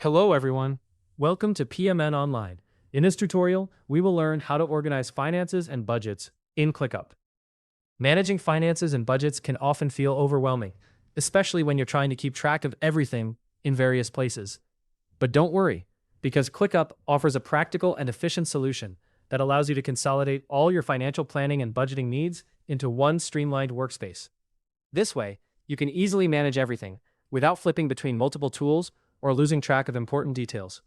Hello everyone. Welcome to PMN Online. In this tutorial, we will learn how to organize finances and budgets in ClickUp. Managing finances and budgets can often feel overwhelming, especially when you're trying to keep track of everything in various places. But don't worry, because ClickUp offers a practical and efficient solution that allows you to consolidate all your financial planning and budgeting needs into one streamlined workspace. This way, you can easily manage everything without flipping between multiple tools or losing track of important details.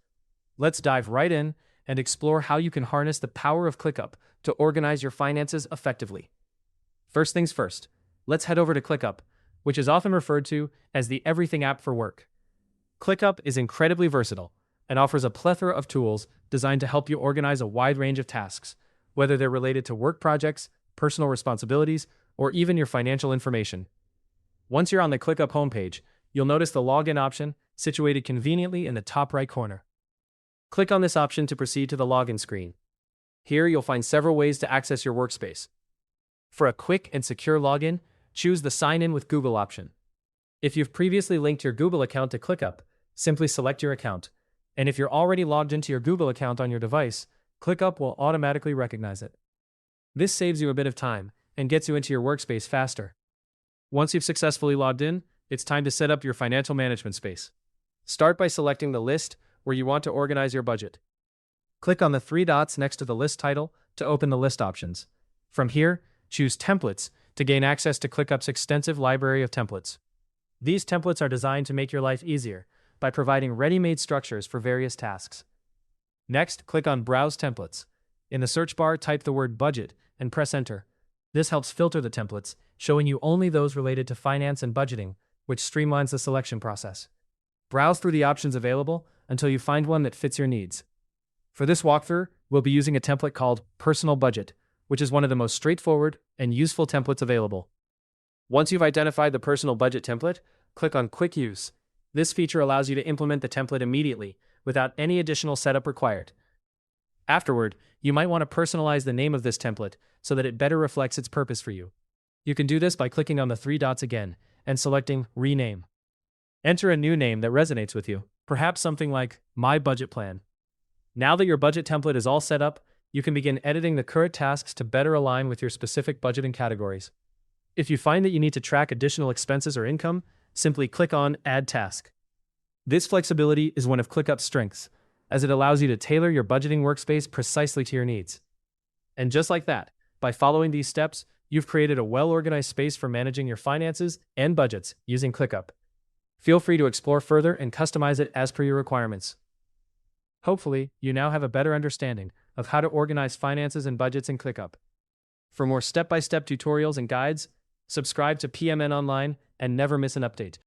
Let's dive right in and explore how you can harness the power of ClickUp to organize your finances effectively. First things first, let's head over to ClickUp, which is often referred to as the everything app for work. ClickUp is incredibly versatile and offers a plethora of tools designed to help you organize a wide range of tasks, whether they're related to work projects, personal responsibilities, or even your financial information. Once you're on the ClickUp homepage, you'll notice the login option situated conveniently in the top right corner. Click on this option to proceed to the login screen. Here you'll find several ways to access your workspace. For a quick and secure login, choose the Sign In with Google option. If you've previously linked your Google account to ClickUp, simply select your account. And if you're already logged into your Google account on your device, ClickUp will automatically recognize it. This saves you a bit of time and gets you into your workspace faster. Once you've successfully logged in, it's time to set up your financial management space. Start by selecting the list where you want to organize your budget. Click on the three dots next to the list title to open the list options. From here, choose Templates to gain access to ClickUp's extensive library of templates. These templates are designed to make your life easier by providing ready-made structures for various tasks. Next, click on Browse Templates. In the search bar, type the word budget and press enter. This helps filter the templates, showing you only those related to finance and budgeting, which streamlines the selection process. Browse through the options available until you find one that fits your needs. For this walkthrough, we'll be using a template called Personal Budget, which is one of the most straightforward and useful templates available. Once you've identified the Personal Budget template, click on Quick Use. This feature allows you to implement the template immediately without any additional setup required. Afterward, you might want to personalize the name of this template so that it better reflects its purpose for you. You can do this by clicking on the three dots again and selecting Rename. Enter a new name that resonates with you, perhaps something like My Budget Plan. Now that your budget template is all set up, you can begin editing the current tasks to better align with your specific budgeting categories. If you find that you need to track additional expenses or income, simply click on Add Task. This flexibility is one of ClickUp's strengths, as it allows you to tailor your budgeting workspace precisely to your needs. And just like that, by following these steps, you've created a well-organized space for managing your finances and budgets using ClickUp. Feel free to explore further and customize it as per your requirements. Hopefully, you now have a better understanding of how to organize finances and budgets in ClickUp. For more step-by-step tutorials and guides, subscribe to PMN Online and never miss an update.